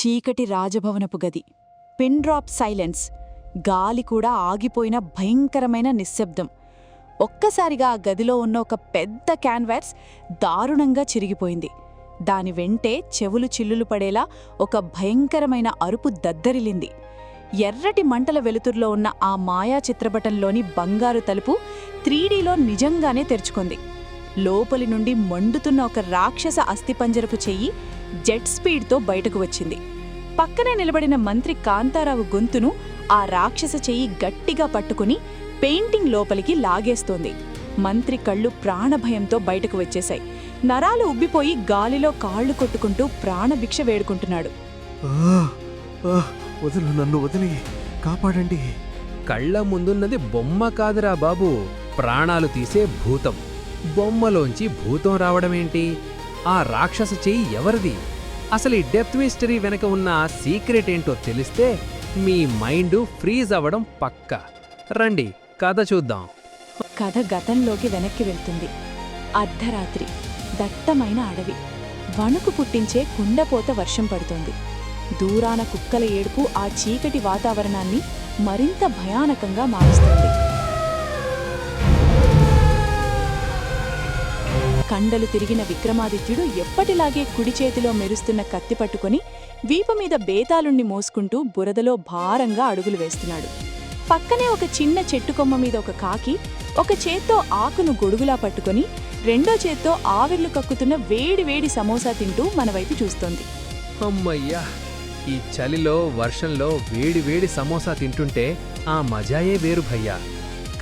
చీకటి రాజభవనపు గది. Pin drop silence. గాలి కూడా ఆగిపోయిన భయంకరమైన నిశ్శబ్దం. ఒక్కసారిగా ఆ గదిలో ఉన్న ఒక పెద్ద క్యాన్వాస్ దారుణంగా చిరిగిపోయింది. దాని వెంటే చెవులు చిల్లులు పడేలా ఒక భయంకరమైన అరుపు దద్దరిల్లింది. ఎర్రటి మంటల వెలుతుర్లో ఉన్న ఆ మాయా చిత్రపటంలోని బంగారు తలుపు 3Dలో నిజంగానే తెరుచుకుంది. లోపలి నుండి మండుతున్న ఒక రాక్షస అస్థిపంజరపు చెయ్యి జెట్ స్పీడ్తో బయటకు వచ్చింది. పక్కనే నిలబడిన మంత్రి కాంతారావు గొంతును ఆ రాక్షస చెయ్యి గట్టిగా పట్టుకుని పెయింటింగ్ లోపలికి లాగేస్తోంది. మంత్రి కళ్ళు ప్రాణభయంతో బయటకు వచ్చేశాయి. నరాలు ఉబ్బిపోయి గాలిలో కాళ్లు కొట్టుకుంటూ ప్రాణభిక్ష వేడుకుంటున్నాడు. వదులు, నన్ను వదిలి కాపాడండి. కళ్ల ముందున్నది బొమ్మ కాదురా బాబు, ప్రాణాలు తీసే భూతం. బొమ్మలోంచి భూతం రావడమేంటి? ఆ రాక్షస చెయ్యి ఎవరిది? అసలు ఈ డెప్త్ మిస్టరీ వెనక ఉన్న సీక్రెట్ ఏంటో తెలిస్తే మీ మైండ్ ఫ్రీజ్ అవ్వడం పక్కా. రండి కథ చూద్దాం. కథ గతంలోకి వెనక్కి వెళ్తుంది. అర్ధరాత్రి, దట్టమైన అడవి, వణుకు పుట్టించే కుండపోత వర్షం పడుతోంది. దూరాన కుక్కల ఏడుపు ఆ చీకటి వాతావరణాన్ని మరింత భయానకంగా మారుస్తుంది. కండలు తిరిగిన విక్రమాదిత్యుడు ఎప్పటిలాగే కుడి చేతిలో మెరుస్తున్న కత్తి పట్టుకుని వీపుమీద బేతాళుణ్ణి మోసుకుంటూ బురదలో భారంగా అడుగులు వేస్తున్నాడు. పక్కనే ఒక చిన్న చెట్టుకొమ్మ మీద ఒక కాకి ఒక చేత్తో ఆకును గొడుగులా పట్టుకుని రెండో చేత్తో ఆవిర్లు కక్కుతున్న వేడివేడి సమోసా తింటూ మన వైపు చూస్తోంది. అమ్మయ్యా, ఈ చలిలో వర్షంలో వేడి సమోసా తింటుంటే ఆ మజాయే వేరు భయ్యా.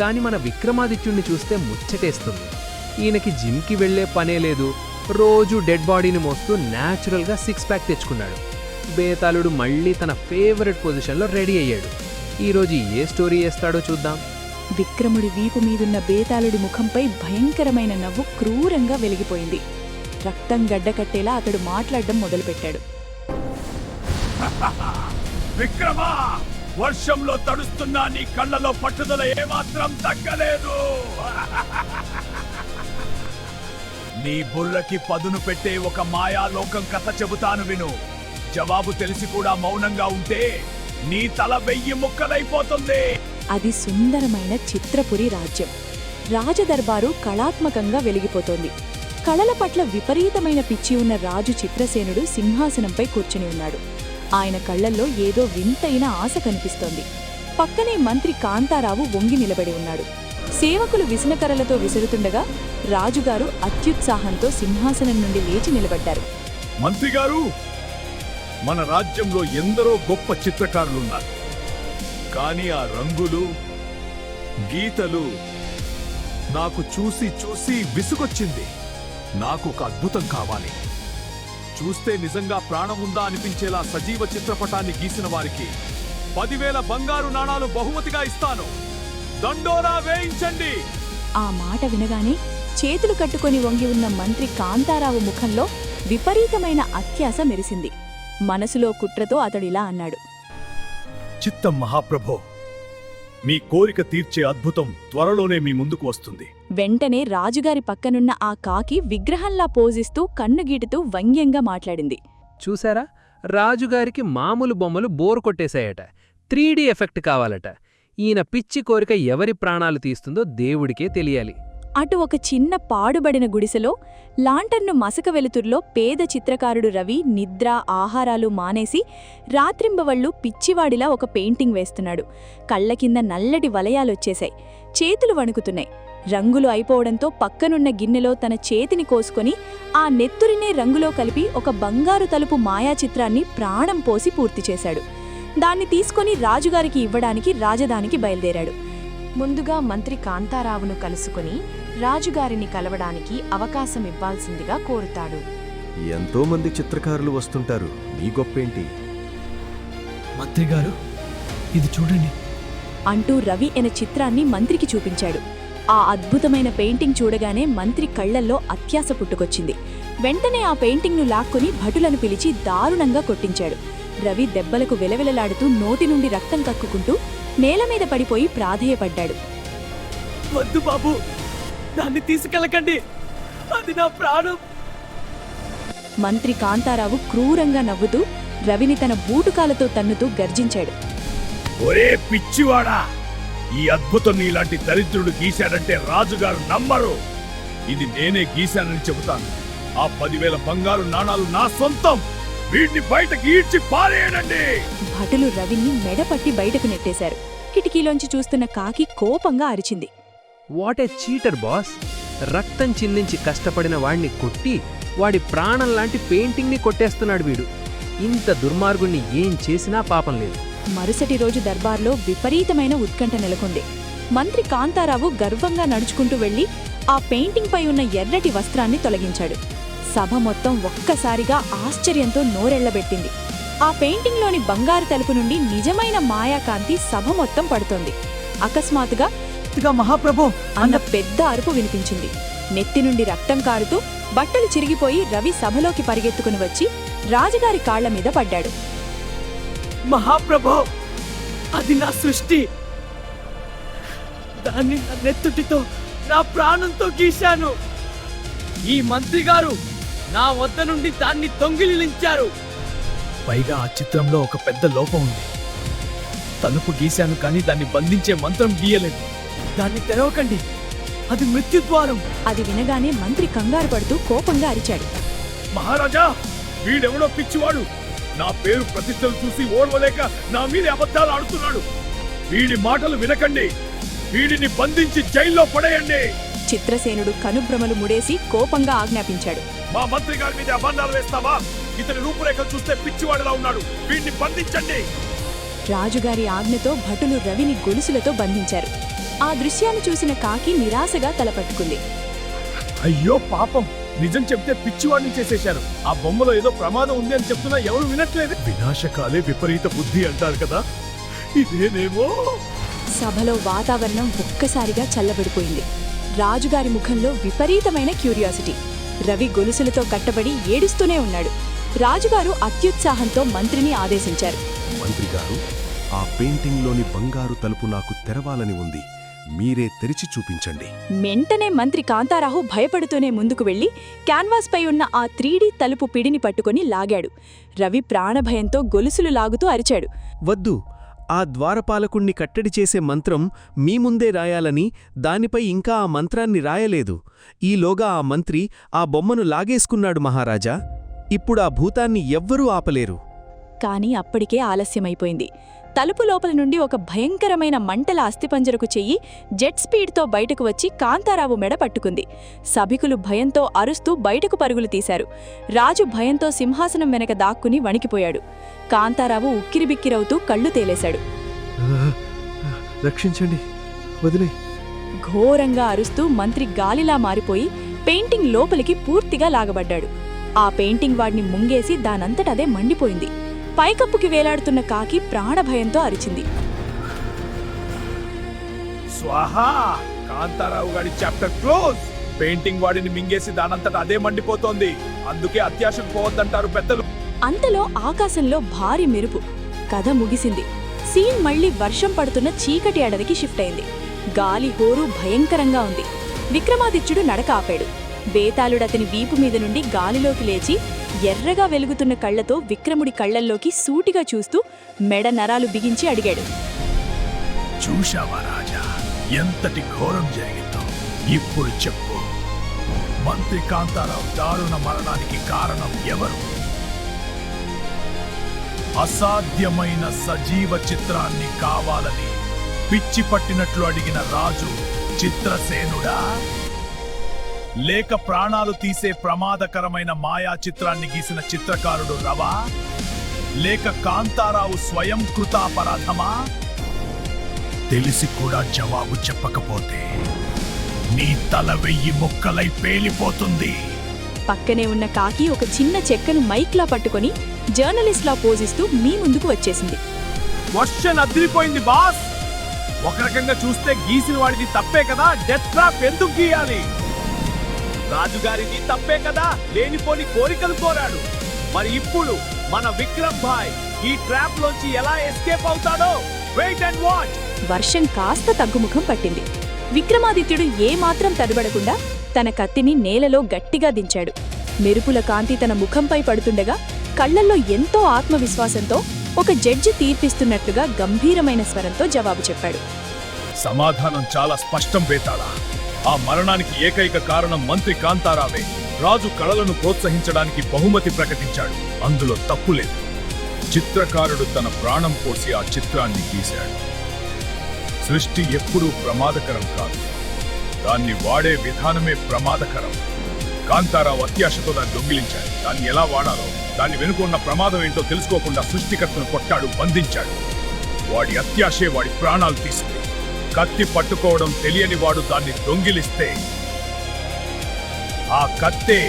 కాని మన విక్రమాదిత్యుణ్ణి చూస్తే ముచ్చటేస్తుంది. ఈయనకి జిమ్కి వెళ్లే పనే లేదు. రోజూ డెడ్ బాడీని మోస్తూ న్యాచురల్గా 6 ప్యాక్ తెచ్చుకున్నాడు. బేతాళుడు మళ్ళీ తన ఫేవరెట్ పొజిషన్లో రెడీ అయ్యాడు. ఈరోజు ఏ స్టోరీ వేస్తాడో చూద్దాం. విక్రముడి వీపు మీదున్న బేతాళుడి ముఖంపై భయంకరమైన నవ్వు క్రూరంగా వెలిగిపోయింది. రక్తం గడ్డకట్టేలా అతడు మాట్లాడడం మొదలుపెట్టాడు. విక్రమా, వర్షంలో తడుస్తున్నా నీ కళ్ళలో పట్టుదల ఏమాత్రం తగ్గలేదు. నీ బుర్రకి పదును పెట్టే ఒక మాయాలోకం కథ చెబుతాను విను. జవాబు తెలిసి కూడా మౌనంగా ఉంటే నీ తల 1000 ముక్కలైపోతుంది. అది సుందరమైన చిత్రపురి రాజ్యం. రాజదర్బారు కళాత్మకంగా వెలిగిపోతోంది. కళల పట్ల విపరీతమైన పిచ్చి ఉన్న రాజు చిత్రసేనుడు సింహాసనంపై కూర్చుని ఉన్నాడు. ఆయన కళ్లల్లో ఏదో వింతైన ఆశ కనిపిస్తోంది. పక్కనే మంత్రి కాంతారావు వంగి నిలబడి ఉన్నాడు. సేవకులు విసనకర్రలతో విసురుతుండగా రాజుగారు అత్యుత్సాహంతో సింహాసనం నుండి లేచి నిలబడ్డారు. మంత్రిగారు, మన రాజ్యంలో ఎందరో గొప్ప చిత్రకారులున్నారు. కానీ ఆ రంగులు, గీతలు నాకు చూసి చూసి విసుగొచ్చింది. నాకు ఒక అద్భుతం కావాలి. చూస్తే నిజంగా ప్రాణం ఉందా అనిపించేలా సజీవ చిత్రపటాన్ని గీసిన వారికి 10,000 బంగారు నాణాలు బహుమతిగా ఇస్తాను. దండోరా వేయించండి. ఆ మాట వినగానే చేతులు కట్టుకొని వంగి ఉన్న మంత్రి కాంతారావు ముఖంలో విపరీతమైన అత్యాశ మెరిసింది. మనసులో కుట్రతో అతడిలా అన్నాడు. చిత్తం మహాప్రభో, మీ కోరిక తీర్చే అద్భుతం త్వరలోనే మీ ముందుకు వస్తుంది. వెంటనే రాజుగారి పక్కనున్న ఆ కాకి విగ్రహంలా పోజిస్తూ కన్నుగీటుతూ వ్యంగ్యంగా మాట్లాడింది. చూసారా, రాజుగారికి మామూలు బొమ్మలు బోర్ కొట్టేశాయట. 3D ఎఫెక్ట్ కావాలట. ఈయన పిచ్చి కోరిక ఎవరి ప్రాణాలు తీస్తుందో దేవుడికే తెలియాలి. అటు ఒక చిన్న పాడుబడిన గుడిసెలో లాంటర్ను మసక వెలుతుర్లో పేద చిత్రకారుడు రవి నిద్ర ఆహారాలు మానేసి రాత్రింబవళ్లు పిచ్చివాడిలా ఒక పెయింటింగ్ వేస్తున్నాడు. కళ్ల కింద నల్లటి వలయాలొచ్చేశాయి. చేతులు వణుకుతున్నాయి. రంగులు అయిపోవడంతో పక్కనున్న గిన్నెలో తన చేతిని కోసుకొని ఆ నెత్తురినే రంగులో కలిపి ఒక బంగారు తలుపు మాయాచిత్రాన్ని ప్రాణం పోసి పూర్తి చేశాడు. దాన్ని తీసుకొని రాజుగారికి ఇవ్వడానికి రాజధానికి బయలుదేరాడు. ముందుగా మంత్రి కాంతారావును కలుసుకుని రాజుగారిని కలవడానికి అవకాశం ఇవ్వాల్సిందిగా కోరుతాడు. ఎంతో మంది చిత్రకారులు వస్తుంటారు, మీ గొప్పేంటి? మంత్రిగారు, ఇది చూడండి అంటూ రవి ఎన చిత్రాన్ని మంత్రికి చూపించాడు. ఆ అద్భుతమైన పెయింటింగ్ చూడగానే మంత్రి కళ్లల్లో అత్యాశ పుట్టుకొచ్చింది. వెంటనే ఆ పెయింటింగ్ను లాక్కొని భటులను పిలిచి దారుణంగా కొట్టించాడు. రవి దెబ్బలకు వెలవెలలాడుతూ నోటి నుండి రక్తం కక్కుకుంటూ నేలమీద పడిపోయి ప్రాధేయపడ్డాడు. వద్దు బాబు, దాన్ని తీసుకెళ్ళకండి, అది నా ప్రాణం. మంత్రి కాంతారావు క్రూరంగా నవ్వుతూ రవిని తన బూటుకాలతో తన్నుతూ గర్జించాడు. ఒరే పిచ్చివాడా, ఈ అద్భుతం నీలాంటి దరిద్రుడు గీశాడంటే రాజుగారు నమ్మరు. ఇది నేనే గీశానని చెబుతాను. ఆ 10,000 బంగారు నాణాలు నా సొంతం. వీటిని బయటకి ఈడ్చి పారేయడండి. భటులు రవిని మెడపట్టి బయటకు నెట్టేశారు. కిటికీలోంచి చూస్తున్న కాకి కోపంగా అరిచింది. What a cheater boss! రక్తం చిందించి కష్టపడిన వాణ్ణి కొట్టి వాడి ప్రాణం లాంటి పెయింటింగ్ని కొట్టేస్తున్నాడు వీడు. ఇంత దుర్మార్గుణ్ణి ఏం చేసినా పాపం లేదు. మరుసటి రోజు దర్బార్లో విపరీతమైన ఉత్కంఠ నెలకొంది. మంత్రి కాంతారావు గర్వంగా నడుచుకుంటూ వెళ్లి ఆ పెయింటింగ్ పై ఉన్న ఎర్రటి వస్త్రాన్ని తొలగించాడు. సభ మొత్తం ఒక్కసారిగా ఆశ్చర్యంతో నోరెళ్లబెట్టింది. ఆ పెయింటింగ్లోని బంగారు తలుపు నుండి నిజమైన మాయాకాంతి సభ మొత్తం పడుతోంది. అకస్మాత్తుగా మహాప్రభు అన్న పెద్ద అరుపు వినిపించింది. నెత్తి నుండి రక్తం కారుతూ బట్టలు చిరిగిపోయి రవి సభలోకి పరిగెత్తుకుని వచ్చి రాజుగారి కాళ్ల మీద పడ్డాడు. మహాప్రభు, అది నా సృష్టి. దాన్ని నా నెత్తుటితో, నా ప్రాణంతో గీశాను. ఈ మంత్రి గారు నా వద్ద నుండి దాన్ని దొంగిలించారు. పైగా ఆ చిత్రంలో ఒక పెద్ద లోపం ఉంది. తలుపు గీశాను కానీ దాన్ని బంధించే మంత్రం గీయలేదు. దాన్ని తెరవకండి, అది మృత్యుద్వారం. అది వినగానే మంత్రి కంగారు పడుతూ కోపంగా అరిచాడు. మహారాజా, వీడెవడో పిచ్చివాడు. నా పేరు ప్రతిష్టలు చూసి ఓర్వలేక నా మీద అబద్ధాలు ఆడుతున్నాడు. వీడి మాటలు వినకండి. వీడిని బంధించి జైల్లో పడేయండి. చిత్రసేనుడు కనుభ్రమలు ముడేసి కోపంగా ఆజ్ఞాపించాడు. మా మంత్రి గారి మీద అబంధాలు వేస్తావా? ఇతని రూపురేఖలు చూస్తే పిచ్చివాడిలా ఉన్నాడు. వీడిని బంధించండి. రాజుగారి ఆజ్ఞతో భటులు రవిని గొలుసులతో బంధించారు. ఆ దృశ్యాన్ని చూసిన కాకి నిరాశగా తలపట్టుకుంది. అయ్యో పాపం, నిజం చెప్తే పిచ్చివాడిని చేసేశారు. ఆ బొమ్మలో ఏదో ప్రమాదం ఉంది అని చెప్తున్నా ఎవరు వినట్లేదు. వినాశకాలే విపరీత బుద్ధి అంటారు కదా, ఇదేనేమో. సభలో వాతావరణం ఒక్కసారిగా చల్లబడిపోయింది. రాజుగారి ముఖంలో విపరీతమైన క్యూరియాసిటీ. రవి గొలుసులతో కట్టబడి ఏడుస్తూనే ఉన్నాడు. రాజుగారు అత్యుత్సాహంతో మంత్రిని ఆదేశించారు. మంత్రి గారు, ఆ పెయింటింగ్లోని బంగారు తలుపు నాకు తెరవాలని ఉంది. మీరే తెరిచి చూపించండి. వెంటనే మంత్రి కాంతారావు భయపడుతూనే ముందుకు వెళ్లి క్యాన్వాస్ పై ఉన్న ఆ 3D తలుపు పిడిని పట్టుకుని లాగాడు. రవి ప్రాణభయంతో గొలుసులు లాగుతూ అరిచాడు. వద్దు, ఆ ద్వారపాలకుణ్ణి కట్టడి చేసే మంత్రం మీ ముందే రాయాలని దానిపై ఇంకా ఆ మంత్రాన్ని రాయలేదు. ఈలోగా ఆ మంత్రి ఆ బొమ్మను లాగేసుకున్నాడు మహారాజా. ఇప్పుడు ఆ భూతాన్ని ఎవ్వరూ ఆపలేరు. కాని అప్పటికే ఆలస్యమైపోయింది. తలుపు లోపల నుండి ఒక భయంకరమైన మంటల అస్థిపంజరకు చెయ్యి జెట్ స్పీడ్తో బయటకు వచ్చి కాంతారావు మెడ పట్టుకుంది. సభికులు భయంతో అరుస్తూ బయటకు పరుగులు తీశారు. రాజు భయంతో సింహాసనం వెనక దాక్కుని వణికిపోయాడు. కాంతారావు ఉక్కిరిబిక్కిరవుతూ కళ్ళు తేలేశాడు. రక్షించండి, వదిలే. ఘోరంగా అరుస్తూ మంత్రి గాలిలా మారిపోయి పెయింటింగ్ లోపలికి పూర్తిగా లాగబడ్డాడు. ఆ పెయింటింగ్ వాడిని ముంగేసి దానంతటదే మండిపోయింది. పైకప్పుకి వేలాడుతున్న కాకి ప్రాణభయంతో అరిచింది. స్వాహా, కాంతారావు గారి చాప్టర్ క్లోజ్. పెయింటింగ్ వాడిని మింగేసి దానంతట అదే మండిపోతోంది. అందుకే అత్యాశకు పోవద్దంటారు పెద్దలు. అంతలో ఆకాశంలో భారీ మెరుపు. కథ ముగిసింది. సీన్ మళ్లీ వర్షం పడుతున్న చీకటి అడవికి షిఫ్ట్ అయింది. గాలి హోరు భయంకరంగా ఉంది. విక్రమాదిత్యుడు నడక ఆపాడు. బేతాళుడతని వీపు మీద నుండి గాలిలోకి లేచి ఎర్రగా వెలుగుతున్న కళ్లతో విక్రముడి కళ్లల్లోకి సూటిగా చూస్తూ మెడ నరాలు బిగించి అడిగాడు. చూశావా రాజా, ఎంతటి ఘోరం జరిగిందో? ఇప్పుడు చెప్పు, మంత్రి కాంతారావు దారుణ మరణానికి కారణం ఎవరు? అసాధ్యమైన సజీవ చిత్రాన్ని కావాలని పిచ్చి పట్టినట్లు అడిగిన రాజు చిత్రసేనుడా, లేక ప్రాణాలు తీసే ప్రమాదకరమైన మాయా చిత్రాన్ని గీసిన చిత్రకారుడు రవా, లేక కాంతారావు స్వయం కృతాపరాధమా? తెలిసి కూడా జవాబు చెప్పకపోతే నీ తల 1000 ముక్కలై పేలిపోతుంది. పక్కనే ఉన్న కాకి ఒక చిన్న చెక్కను మైక్లా పట్టుకొని జర్నలిస్ట్లా పోజిస్తూ మీ ముందుకు వచ్చేసింది. క్వశ్చన్ అదిరిపోయింది బాస్. ఒక రకంగా చూస్తే గీసిన వాడిది తప్పే కదా, డెత్ ట్రాప్ ఎందుకు గీయాలి? రాజుగారిది తప్పే కదా, లేనిపోని కోరికలు కోరాడు. మరి ఇప్పుడు మన విక్రమ్ భాయ్ ఈ ట్రాప్ లోంచి ఎలా ఎస్కేప్ అవుతాడో వెయిట్ అండ్ వాచ్. వర్షం కాస్త తగ్గుముఖం పట్టింది. విక్రమాదిత్యుడు ఏమాత్రం తడబడకుండా తన కత్తిని నేలలో గట్టిగా దించాడు. మెరుపుల కాంతి తన ముఖంపై పడుతుండగా కళ్లల్లో ఎంతో ఆత్మవిశ్వాసంతో ఒక జడ్జి తీర్పిస్తున్నట్లుగా గంభీరమైన స్వరంతో జవాబు చెప్పాడు. సమాధానం చాలా స్పష్టం బేతాళ. ఆ మరణానికి ఏకైక కారణం మంత్రి కాంతారావే. రాజు కళలను ప్రోత్సహించడానికి బహుమతి ప్రకటించాడు, అందులో తప్పు లేదు. చిత్రకారుడు తన ప్రాణం పోసి ఆ చిత్రాన్ని గీశాడు. సృష్టి ఎప్పుడూ ప్రమాదకరం కాదు, దాన్ని వాడే విధానమే ప్రమాదకరం. కాంతారావు అత్యాశతో దాన్ని దొంగిలించాడు. దాన్ని ఎలా వాడాలో, దాని వెనుక ఉన్న ప్రమాదం ఏంటో తెలుసుకోకుండా సృష్టికర్తను కొట్టాడు, బంధించాడు. వాడి అత్యాశే వాడి ప్రాణాలు తీసింది. కత్తి పట్టుకోవడం తెలియని వాడు దాన్ని దొంగిలిస్తే ఆ కత్తే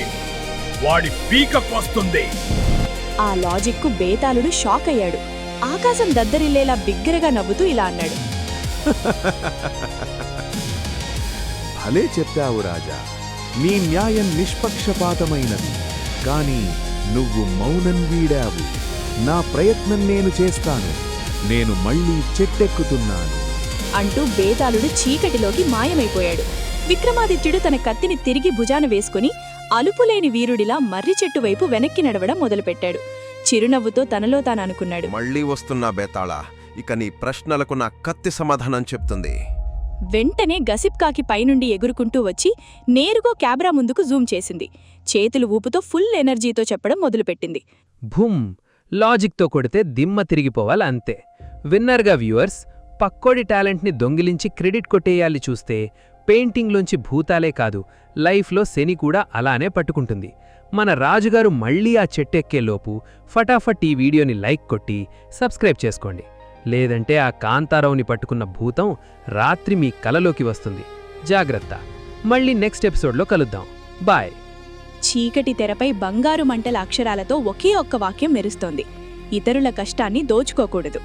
వాడి పీకకొస్తుంది. ఆ లాజిక్కు బేతాళుడు షాక్ అయ్యాడు. ఆకాశం దద్దరిల్లేలా బిగ్గరగా నవ్వుతూ ఇలా అన్నాడు. భలే చెప్పావు రాజా. నీ న్యాయం నిష్పక్షపాతమైనది, కాని నువ్వు మౌనం వీడావు. నా ప్రయత్నం నేను చేస్తాను. నేను మళ్ళీ చెట్టెక్కుతున్నాను అంటూ బేతాళుడు చీకటిలోకి మాయమైపోయాడు. విక్రమాదిత్యుడు తన కత్తిని తిరిగి భుజాన వేసుకుని అలుపులేని వీరుడిలా మర్రి చెట్టు వైపు వెనక్కి నడవడం మొదలుపెట్టాడు. చిరునవ్వుతో తనలో తాను అనుకున్నాడు. మళ్ళీ వస్తున్నా బేతాళ, ఇక నీ ప్రశ్నలకు నా కత్తి సమాధానం చెప్తుంది. వెంటనే గసిప్కాకి పైనుండి ఎగురుకుంటూ వచ్చి నేరుగా కెమెరా ముందుకు జూమ్ చేసింది. చేతులు ఊపుతో ఫుల్ ఎనర్జీతో చెప్పడం మొదలుపెట్టింది. భూమ్! లాజిక్తో కొడితే దిమ్మ తిరిగిపోవాలి అంతే. విన్నర్గా వ్యూవర్స్, పక్కోడి టాలెంట్ని దొంగిలించి క్రెడిట్ కొట్టేయాలి చూస్తే పెయింటింగ్లోంచి భూతాలే కాదు, లైఫ్లో శని కూడా అలానే పట్టుకుంటుంది. మన రాజుగారు మళ్ళీ ఆ చెట్టెక్కేలోపు ఫటాఫట్ ఈ వీడియోని లైక్ కొట్టి సబ్స్క్రైబ్ చేసుకోండి. లేదంటే ఆ కాంతారావుని పట్టుకున్న భూతం రాత్రి మీ కలలోకి వస్తుంది. జాగ్రత్త. మళ్ళీ నెక్స్ట్ ఎపిసోడ్లో కలుద్దాం. బాయ్. చీకటి తెరపై బంగారు మంటల అక్షరాలతో ఒకే ఒక్క వాక్యం మెరుస్తోంది. ఇతరుల కష్టాన్ని దోచుకోకూడదు.